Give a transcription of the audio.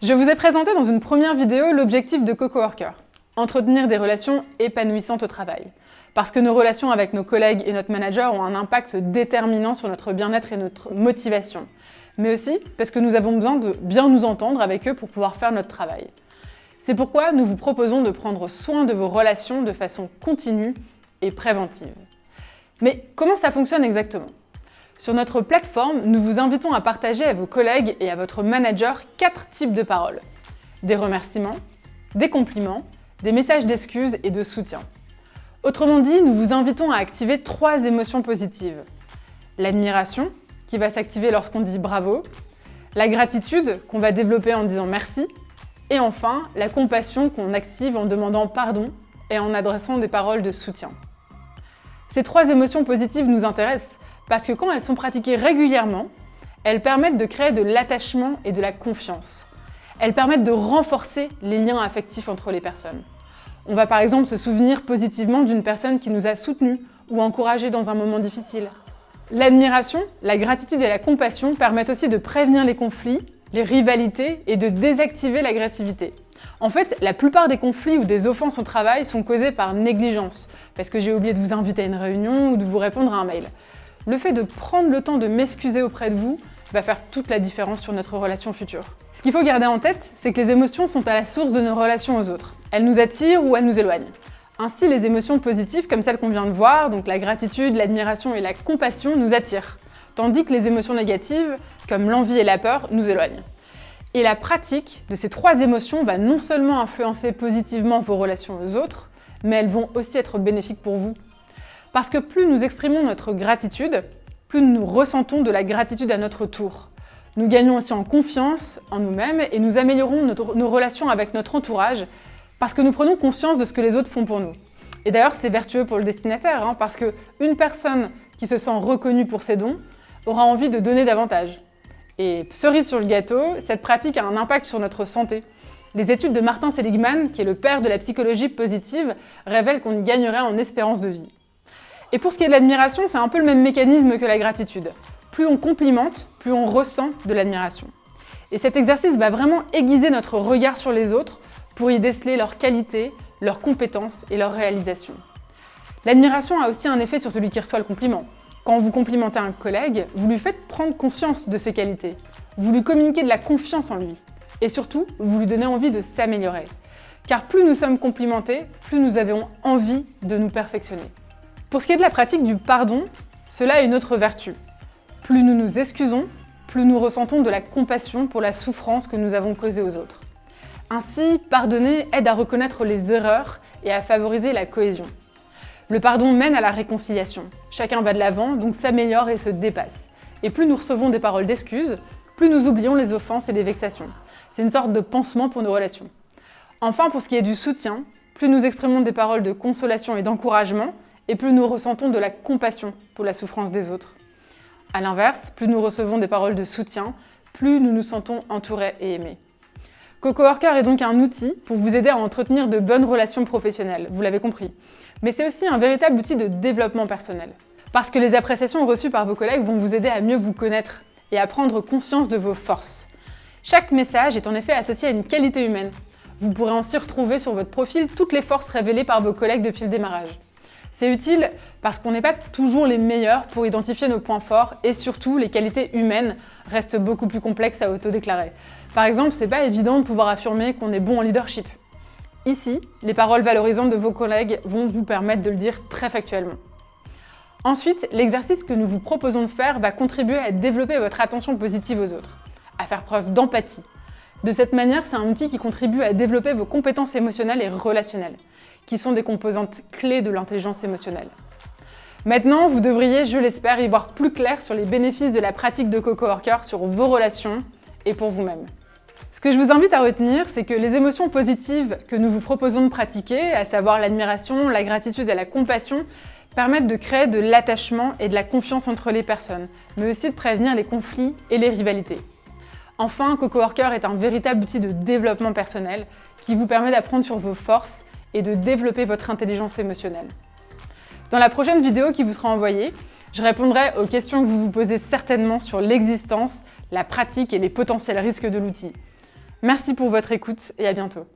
Je vous ai présenté dans une première vidéo l'objectif de CoCoWorker, entretenir des relations épanouissantes au travail. Parce que nos relations avec nos collègues et notre manager ont un impact déterminant sur notre bien-être et notre motivation. Mais aussi parce que nous avons besoin de bien nous entendre avec eux pour pouvoir faire notre travail. C'est pourquoi nous vous proposons de prendre soin de vos relations de façon continue et préventive. Mais comment ça fonctionne exactement ? Sur notre plateforme, nous vous invitons à partager à vos collègues et à votre manager 4 types de paroles. Des remerciements, des compliments, des messages d'excuses et de soutien. Autrement dit, nous vous invitons à activer 3 émotions positives. L'admiration, qui va s'activer lorsqu'on dit bravo, la gratitude, qu'on va développer en disant merci, et enfin, la compassion qu'on active en demandant pardon et en adressant des paroles de soutien. Ces 3 émotions positives nous intéressent parce que quand elles sont pratiquées régulièrement, elles permettent de créer de l'attachement et de la confiance. Elles permettent de renforcer les liens affectifs entre les personnes. On va par exemple se souvenir positivement d'une personne qui nous a soutenus ou encouragés dans un moment difficile. L'admiration, la gratitude et la compassion permettent aussi de prévenir les conflits, les rivalités et de désactiver l'agressivité. En fait, la plupart des conflits ou des offenses au travail sont causés par négligence, parce que j'ai oublié de vous inviter à une réunion ou de vous répondre à un mail. Le fait de prendre le temps de m'excuser auprès de vous va faire toute la différence sur notre relation future. Ce qu'il faut garder en tête, c'est que les émotions sont à la source de nos relations aux autres. Elles nous attirent ou elles nous éloignent. Ainsi, les émotions positives, comme celles qu'on vient de voir, donc la gratitude, l'admiration et la compassion, nous attirent, tandis que les émotions négatives, comme l'envie et la peur, nous éloignent. Et la pratique de ces 3 émotions va non seulement influencer positivement vos relations aux autres, mais elles vont aussi être bénéfiques pour vous. Parce que plus nous exprimons notre gratitude, plus nous ressentons de la gratitude à notre tour. Nous gagnons aussi en confiance en nous-mêmes et nous améliorons nos relations avec notre entourage parce que nous prenons conscience de ce que les autres font pour nous. Et d'ailleurs, c'est vertueux pour le destinataire, parce qu'une personne qui se sent reconnue pour ses dons aura envie de donner davantage. Et cerise sur le gâteau, cette pratique a un impact sur notre santé. Les études de Martin Seligman, qui est le père de la psychologie positive, révèlent qu'on y gagnerait en espérance de vie. Et pour ce qui est de l'admiration, c'est un peu le même mécanisme que la gratitude. Plus on complimente, plus on ressent de l'admiration. Et cet exercice va vraiment aiguiser notre regard sur les autres pour y déceler leurs qualités, leurs compétences et leurs réalisations. L'admiration a aussi un effet sur celui qui reçoit le compliment. Quand vous complimentez un collègue, vous lui faites prendre conscience de ses qualités. Vous lui communiquez de la confiance en lui. Et surtout, vous lui donnez envie de s'améliorer. Car plus nous sommes complimentés, plus nous avons envie de nous perfectionner. Pour ce qui est de la pratique du pardon, cela a une autre vertu. Plus nous nous excusons, plus nous ressentons de la compassion pour la souffrance que nous avons causée aux autres. Ainsi, pardonner aide à reconnaître les erreurs et à favoriser la cohésion. Le pardon mène à la réconciliation. Chacun va de l'avant, donc s'améliore et se dépasse. Et plus nous recevons des paroles d'excuses, plus nous oublions les offenses et les vexations. C'est une sorte de pansement pour nos relations. Enfin, pour ce qui est du soutien, plus nous exprimons des paroles de consolation et d'encouragement, et plus nous ressentons de la compassion pour la souffrance des autres. A l'inverse, plus nous recevons des paroles de soutien, plus nous nous sentons entourés et aimés. CoCoWorker est donc un outil pour vous aider à entretenir de bonnes relations professionnelles, vous l'avez compris. Mais c'est aussi un véritable outil de développement personnel. Parce que les appréciations reçues par vos collègues vont vous aider à mieux vous connaître et à prendre conscience de vos forces. Chaque message est en effet associé à une qualité humaine. Vous pourrez ainsi retrouver sur votre profil toutes les forces révélées par vos collègues depuis le démarrage. C'est utile parce qu'on n'est pas toujours les meilleurs pour identifier nos points forts et surtout, les qualités humaines restent beaucoup plus complexes à autodéclarer. Par exemple, c'est pas évident de pouvoir affirmer qu'on est bon en leadership. Ici, les paroles valorisantes de vos collègues vont vous permettre de le dire très factuellement. Ensuite, l'exercice que nous vous proposons de faire va contribuer à développer votre attention positive aux autres, à faire preuve d'empathie. De cette manière, c'est un outil qui contribue à développer vos compétences émotionnelles et relationnelles, qui sont des composantes clés de l'intelligence émotionnelle. Maintenant, vous devriez, je l'espère, y voir plus clair sur les bénéfices de la pratique de CoCoWorker sur vos relations et pour vous-même. Ce que je vous invite à retenir, c'est que les émotions positives que nous vous proposons de pratiquer, à savoir l'admiration, la gratitude et la compassion, permettent de créer de l'attachement et de la confiance entre les personnes, mais aussi de prévenir les conflits et les rivalités. Enfin, CoCoWorker est un véritable outil de développement personnel qui vous permet d'apprendre sur vos forces et de développer votre intelligence émotionnelle. Dans la prochaine vidéo qui vous sera envoyée, je répondrai aux questions que vous vous posez certainement sur l'existence, la pratique et les potentiels risques de l'outil. Merci pour votre écoute et à bientôt.